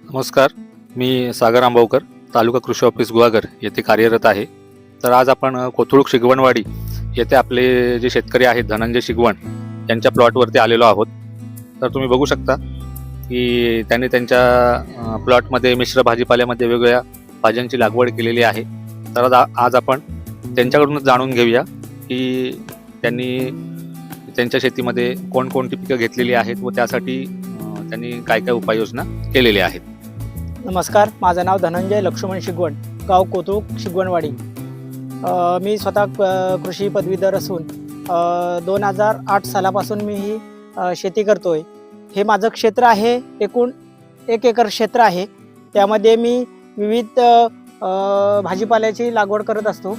नमस्कार. मी सागर आंबावकर, तालुका कृषी ऑफिस गुहागर येथे कार्यरत आहे. तर आज आपण कोथरूड शिगवणवाडी येथे आपले जे शेतकरी आहेत धनंजय शिगवण यांच्या प्लॉटवरती आलेलो आहोत. तर तुम्ही बघू शकता की त्यांनी त्यांच्या प्लॉटमध्ये मिश्र भाजीपाल्यामध्ये वेगवेगळ्या भाज्यांची लागवड केलेली आहे. तर आज आपण त्यांच्याकडूनच जाणून घेऊया की त्यांनी त्यांच्या शेतीमध्ये कोणकोणती पिकं घेतलेली आहेत व त्यासाठी त्यांनी काय काय उपाययोजना केलेल्या आहेत. नमस्कार, माझं नाव धनंजय लक्ष्मण शिगवण, गाव कोथरूड शिगवणवाडी. मी स्वतः कृषी पदवीधर असून 2008 सालापासून मी ही शेती करतोय. हे माझं क्षेत्र आहे, एकूण 1 एकर क्षेत्र आहे. त्यामध्ये मी विविध भाजीपाल्याची लागवड करत असतो.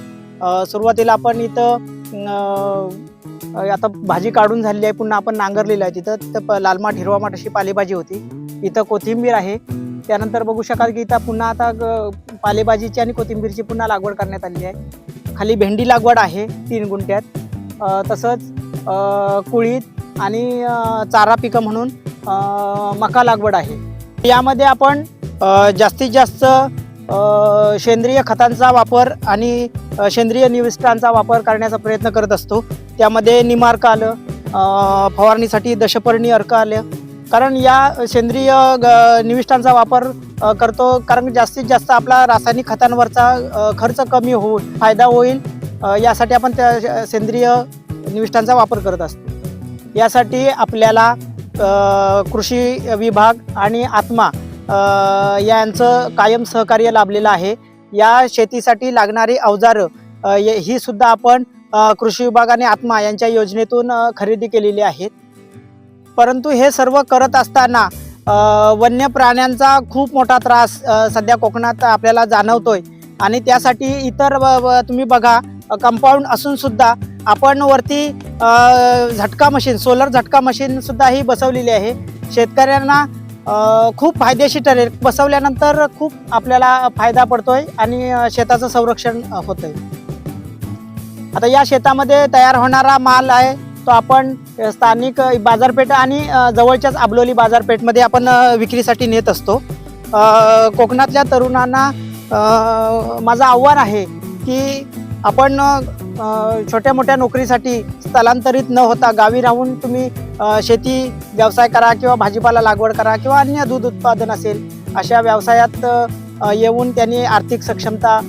सुरुवातीला आपण इथं आता भाजी काढून झालेली आहे, पुन्हा आपण नांगरलेलं आहे. तिथं लालमाट हिरवामाट अशी पालेभाजी होती. इथं कोथिंबीर आहे. त्यानंतर बघू शकाल की इथं पुन्हा आता पालेभाजीची आणि कोथिंबीरची पुन्हा लागवड करण्यात आलेली आहे. खाली भेंडी लागवड आहे 3 गुंठ्यात. तसंच कुळीत आणि चारा पिकं म्हणून मका लागवड आहे. यामध्ये आपण जास्तीत जास्त सेंद्रिय खतांचा वापर आणि सेंद्रिय निविष्ठांचा वापर करण्याचा प्रयत्न करत असतो. त्यामध्ये निमार्क आलं, फवारणीसाठी दशपर्णी अर्क आलं. कारण या सेंद्रिय निविष्ठांचा वापर करतो, कारण जास्तीत जास्त आपला रासायनिक खतांवरचा खर्च कमी होऊन फायदा होईल यासाठी आपण त्या सेंद्रिय निविष्ठांचा वापर करत असतो. यासाठी आपल्याला कृषी विभाग आणि आत्मा यांचं कायम सहकार्य लाभलेलं आहे. या शेतीसाठी लागणारी अवजारं ही सुद्धा आपण कृषी विभाग आणि आत्मा यांच्या योजनेतून खरेदी केलेली आहेत. परंतु हे सर्व करत असताना वन्य प्राण्यांचा खूप मोठा त्रास सध्या कोकणात आपल्याला जाणवतोय आणि त्यासाठी इतर तुम्ही बघा, कंपाऊंड असून सुद्धा आपण वरती झटका मशीन, सोलर झटका मशीन सुद्धा ही बसवलेली आहे. शेतकऱ्यांना खूप फायदेशीर ठरेल. बसवल्यानंतर खूप आपल्याला फायदा पडतोय आणि शेताचं संरक्षण होतंय. आता या शेतामध्ये तयार होणारा माल आहे तो आपण स्थानिक बाजारपेठ आणि जवळच्याच आबलोली बाजारपेठमध्ये आपण विक्रीसाठी नेत असतो. कोकणातल्या तरुणांना माझं आव्हान आहे की आपण छोट्या मोठ्या नोकरीसाठी स्थलांतरित न होता गावी राहून तुम्ही शेती व्यवसाय करा किंवा भाजीपाला लागवड करा किंवा अन्य दूध उत्पादन असेल अशा व्यवसायात येऊन त्यांनी आर्थिक सक्षमता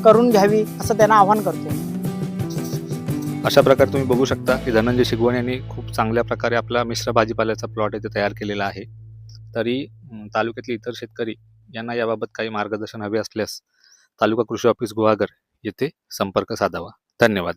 करून घ्यावी असं त्यांना आव्हान करतो. अशा प्रकारे तुम्ही बघू शकता की धनंजय शिगवण यांनी खूप चांगल्या प्रकारे आपला मिश्र भाजीपाल्याचा प्लॉट इथे तयार केलेला आहे. तरी तालुक्यातले इतर शेतकरी यांना याबाबत काही मार्गदर्शन हवे असल्यास तालुका कृषी ऑफिस गुहागर येथे संपर्क साधावा. धन्यवाद.